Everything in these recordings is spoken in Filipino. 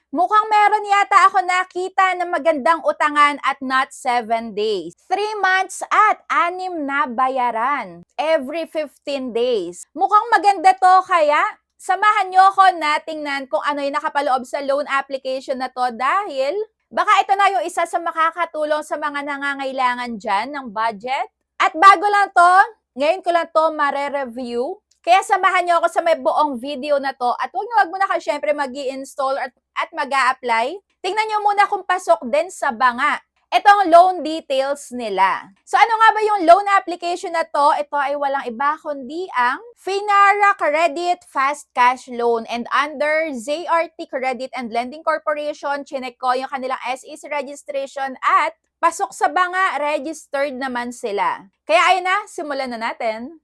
Mukhang meron yata ako nakita na magandang utangan at not 7 days. 3 months at 6 na bayaran. Every 15 days. Mukhang maganda to kaya samahan nyo ako na tingnan kung ano yung nakapaloob sa loan application na to dahil baka ito na yung isa sa makakatulong sa mga nangangailangan dyan ng budget. At bago lang to, ngayon ko lang to mare-review. Kaya samahan nyo ako sa may buong video na to at huwag mo na kayo syempre mag-i-install at mag-a-apply. Tingnan nyo muna kung pasok din sa banga itong loan details nila. So ano nga ba yung loan application na to? Ito ay walang iba kundi ang Finara Credit Fast Cash Loan and under ZRT Credit and Lending Corporation, chinek ko yung kanilang SEC registration at pasok sa banga, registered naman sila. Kaya ayun na, simulan na natin.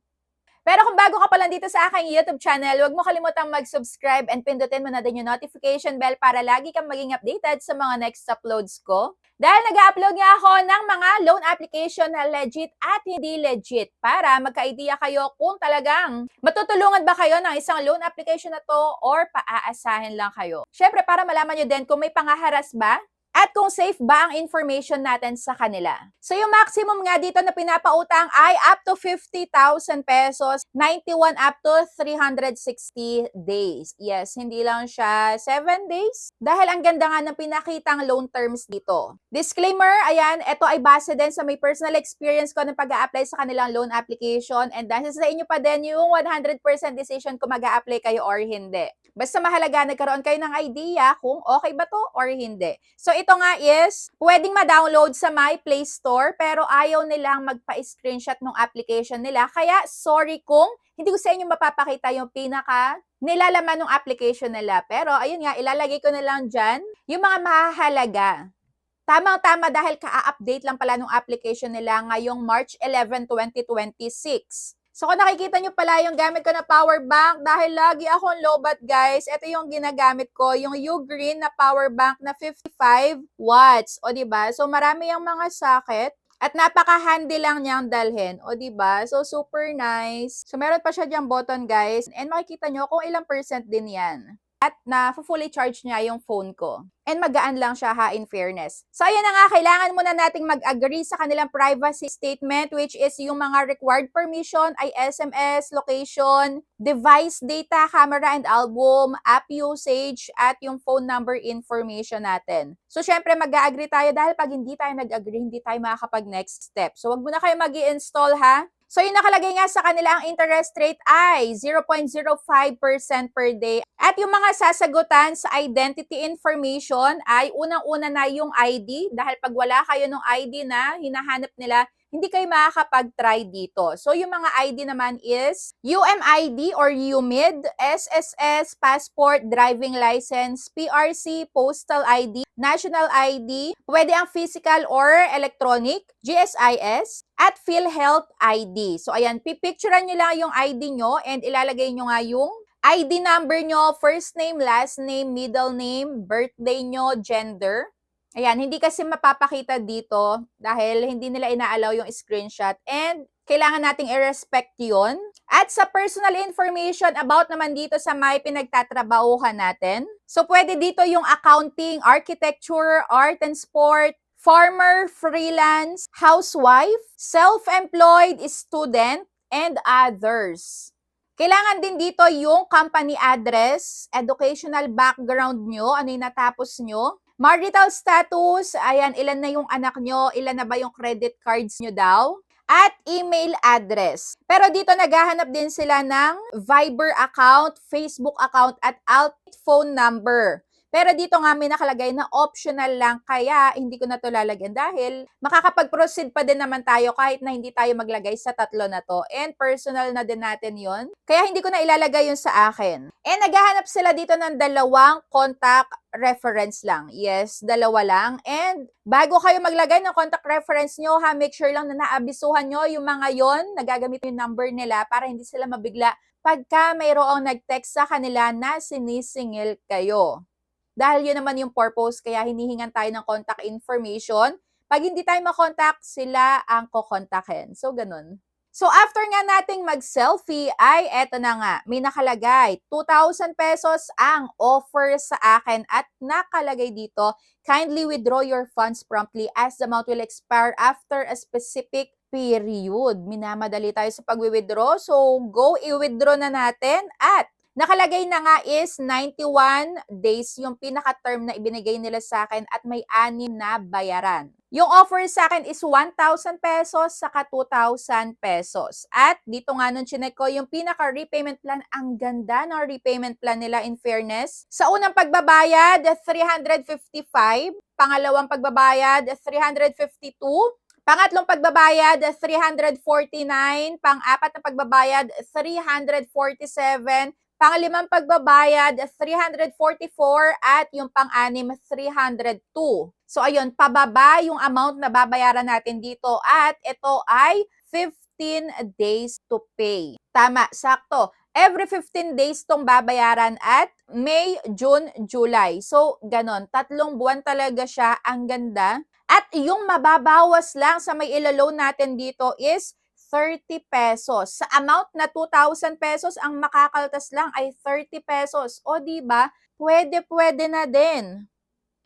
Pero kung bago ka pa lang dito sa aking YouTube channel, huwag mo kalimutang mag-subscribe and pindutin mo na din yung notification bell para lagi kang maging updated sa mga next uploads ko. Dahil nag-upload nga ako ng mga loan application na legit at hindi legit para magka-idea kayo kung talagang matutulungan ba kayo ng isang loan application na to or paaasahin lang kayo. Syempre para malaman nyo din kung may pangaharas ba at kung safe ba ang information natin sa kanila. So yung maximum nga dito na pinapautang ay up to 50,000 pesos, 91 up to 360 days. Yes, hindi lang siya 7 days. Dahil ang ganda nga ng pinakitang loan terms dito. Disclaimer, ayan, ito ay base din sa may personal experience ko ng pag-a-apply sa kanilang loan application and dahil sa inyo pa din yung 100% decision kung mag-a-apply kayo or hindi. Basta mahalaga nagkaroon kayo ng idea kung okay ba to or hindi. So ito nga is, pwedeng ma-download sa My Play Store pero ayaw nilang magpa-screenshot ng application nila. Kaya sorry kung hindi ko sa inyo mapapakita yung pinaka nilalaman ng application nila. Pero ayun nga, ilalagay ko na lang dyan yung mga mahalaga. Tamang-tama dahil ka-update lang pala ng application nila ngayong March 11, 2026. So kung nakikita nyo pala yung gamit ko na power bank, dahil lagi akong lowbat guys, ito yung ginagamit ko, yung Ugreen na power bank na 55 watts. O diba? So marami yung mga socket. At napaka-handy lang niyang dalhin. O diba? So super nice. So meron pa siya diyang button guys. And makikita nyo kung ilang percent din yan. At na fully charge niya yung phone ko. And magaan lang siya ha, in fairness. So ayan na nga, kailangan muna nating mag-agree sa kanilang privacy statement which is yung mga required permission ay SMS, location, device data, camera and album, app usage, at yung phone number information natin. So syempre mag-agree tayo dahil pag hindi tayo nag-agree, hindi tayo makakapag-next step. So wag muna kayo mag-i-install ha. So yung nakalagay nga sa kanila ang interest rate ay 0.05% per day. At yung mga sasagutan sa identity information ay unang-una na yung ID dahil pag wala kayo ng ID na hinahanap nila, hindi kayo makakapag-try dito. So yung mga ID naman is UMID or UMID, SSS, passport, driving license, PRC, postal ID, national ID, pwede ang physical or electronic, GSIS, at PhilHealth ID. So ayan, pipicturean nyo lang yung ID nyo and ilalagay nyo nga yung ID number nyo, first name, last name, middle name, birthday nyo, gender. Ayan, hindi kasi mapapakita dito dahil hindi nila inaalaw yung screenshot and kailangan nating i-respect yun. At sa personal information about naman dito sa may pinagtatrabahuhan natin. So pwede dito yung accounting, architecture, art and sport, farmer, freelance, housewife, self-employed, student, and others. Kailangan din dito yung company address, educational background nyo, ano yung natapos nyo, marital status, ayan, ilan na yung anak nyo, ilan na ba yung credit cards nyo daw, at email address. Pero dito naghahanap din sila ng Viber account, Facebook account, at alt phone number. Pero dito nga may nakalagay na optional lang kaya hindi ko na to lalagyan dahil makakapag-proceed pa din naman tayo kahit na hindi tayo maglagay sa tatlo na to. And personal na din natin yon. Kaya hindi ko na ilalagay yun sa akin. And naghahanap sila dito ng dalawang contact reference lang. Yes, dalawa lang. And bago kayo maglagay ng contact reference nyo, ha, make sure lang na naabisuhan nyo yung mga yon, nagagamit yung number nila para hindi sila mabigla pagka mayroong nag-text sa kanila na sinisingil kayo. Dahil yun naman yung purpose, kaya hinihingan tayo ng contact information. Pag hindi tayo makontakt, sila ang kukontakin. So, ganun. So after nga nating mag-selfie ay eto na nga, may nakalagay 2,000 pesos ang offer sa akin at nakalagay dito, kindly withdraw your funds promptly as the amount will expire after a specific period. Minamadali tayo sa pag-withdraw. So go i-withdraw na natin at nakalagay na nga is 91 days yung pinaka-term na ibinigay nila sa akin at may 6 na bayaran. Yung offer sa akin is 1,000 pesos saka 2,000 pesos. At dito nga nung chinek ko, yung pinaka-repayment plan, ang ganda ng repayment plan nila in fairness. Sa unang pagbabayad, 355. Pangalawang pagbabayad, 352. Pangatlong pagbabayad, 349. Pang-apat na pagbabayad, 347. Pangalimang pagbabayad, 344 at yung pang-anim, 302. So ayun, pababa yung amount na babayaran natin dito at ito ay 15 days to pay. Tama, sakto. Every 15 days tong babayaran at May, June, July. So ganon, 3 buwan talaga siya, ang ganda. At yung mababawas lang sa may ilaloan natin dito is 30 pesos. Sa amount na 2,000 pesos, ang makakaltas lang ay 30 pesos. O di ba? Pwede na din.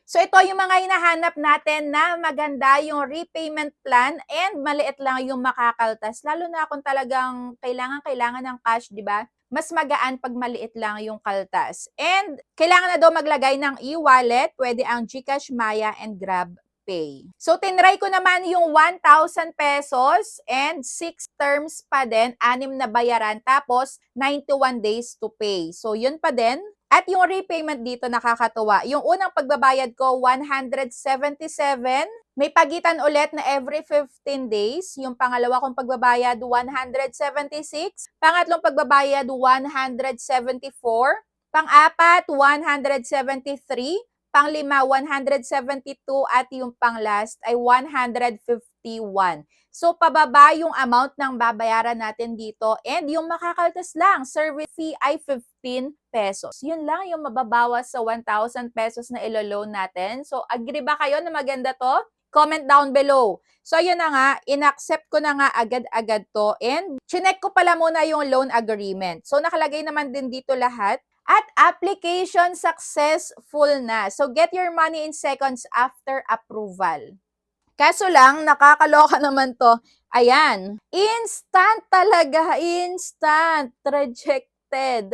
So ito yung mga hinahanap natin na maganda yung repayment plan and maliit lang yung makakaltas. Lalo na kung talagang kailangan ng cash, di ba? Mas magaan pag maliit lang yung kaltas. And kailangan na daw maglagay ng e-wallet, pwede ang GCash, Maya, and Grab Pay. So, tinry ko naman yung 1,000 pesos and 6 terms pa din, 6 na bayaran, tapos 91 days to pay. So, yun pa din. At yung repayment dito nakakatuwa. Yung unang pagbabayad ko, 177. May pagitan ulit na every 15 days. Yung pangalawa kong pagbabayad, 176. Pangatlong pagbabayad, 174. Pang-apat, 173. Pang-lima, 172 at yung pang-last ay 151. So, pababa yung amount ng babayaran natin dito and yung makakaltas lang, service fee ay 15 pesos. Yun lang yung mababawas sa 1,000 pesos na ilo-loan natin. So, agree ba kayo na maganda to? Comment down below. So, yun na nga, inaccept ko na nga agad-agad to and chinek ko pala muna yung loan agreement. So, nakalagay naman din dito lahat. At application successful na. So, get your money in seconds after approval. Kaso lang, nakakaloka naman to. Ayan, instant talaga, instant.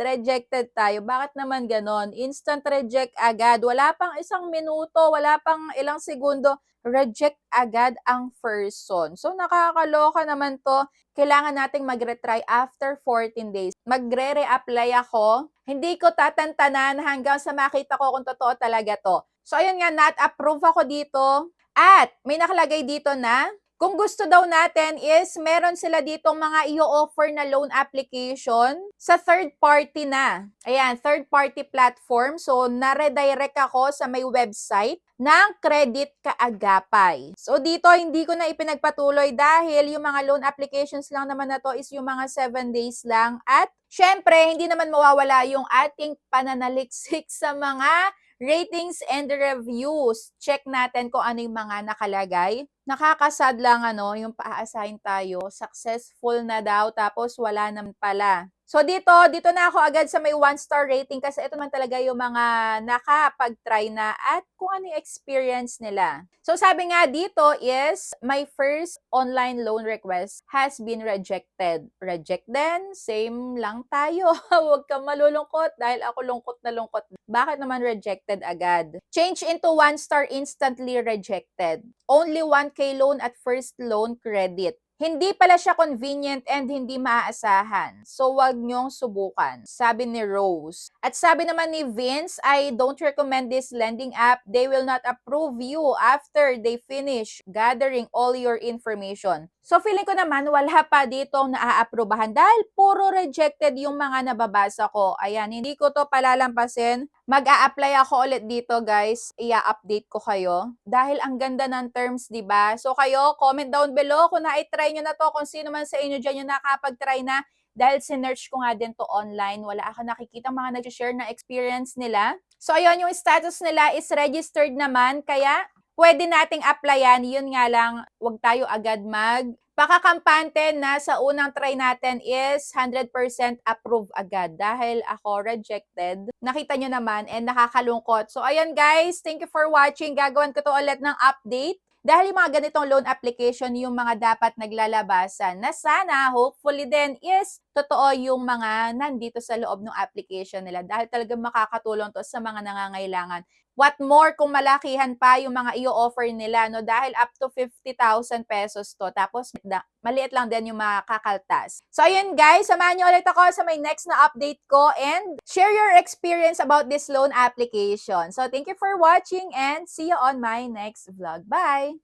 Rejected tayo. Bakit naman ganon? Instant reject agad. Wala pang isang minuto, wala pang ilang segundo, reject agad ang person. So, nakakaloka naman to. Kailangan nating mag-retry after 14 days. Magre-reapply ako. Hindi ko tatantanan hanggang sa makita ko kung totoo talaga to. So, ayun nga, not approve ako dito. At may nakalagay dito na kung gusto daw natin is meron sila ditong mga i-offer na loan application sa third party na. Ayan, third party platform. So, na-redirect ako sa may website ng Credit Kaagapay. So, dito hindi ko na ipinagpatuloy dahil yung mga loan applications lang naman na to is yung mga 7 days lang. At syempre, hindi naman mawawala yung ating pananaliksik sa mga ratings and reviews. Check natin kung ano yung mga nakalagay. Nakakasad lang yung pa-assign tayo. Successful na daw, tapos wala naman pala. So dito na ako agad sa may 1-star rating kasi ito man talaga yung mga nakapag-try na at kung ano yung experience nila. So sabi nga dito is, my first online loan request has been rejected. Reject din, same lang tayo. Huwag kang malulungkot dahil ako lungkot na lungkot. Bakit naman rejected agad? Change into 1-star instantly rejected. Only 1K loan at first loan credit. Hindi pala siya convenient and hindi maaasahan. So, wag nyong subukan. Sabi ni Rose. At sabi naman ni Vince, I don't recommend this lending app. They will not approve you after they finish gathering all your information. So, feeling ko naman wala pa ditong naaaprobahan dahil puro rejected yung mga nababasa ko. Ayan, hindi ko to palalampasin. Mag-a-apply ako ulit dito, guys. I-update ko kayo. Dahil ang ganda ng terms, di ba? So, kayo, comment down below kung na-try nyo na to, kung sino man sa inyo dyan yung nakapag-try na. Dahil sinearch ko nga din to online. Wala ako nakikita mga nag-share na experience nila. So, ayun, yung status nila is registered naman. Kaya, pwede nating applyan. Yun nga lang, wag tayo agad Pakakampante na sa unang try natin is 100% approve agad dahil ako rejected. Nakita nyo naman and nakakalungkot. So ayan guys, thank you for watching. Gagawin ko to ulit ng update. Dahil yung mga ganitong loan application yung mga dapat naglalabasan na sana, hopefully din is totoo yung mga nandito sa loob ng application nila dahil talagang makakatulong to sa mga nangangailangan. What more kung malakihan pa yung mga i-offer nila, no? Dahil up to 50,000 pesos to. Tapos, maliit lang din yung makakaltas. So, ayun guys, samahan niyo ulit ako sa may next na update ko and share your experience about this loan application. So, thank you for watching and see you on my next vlog. Bye!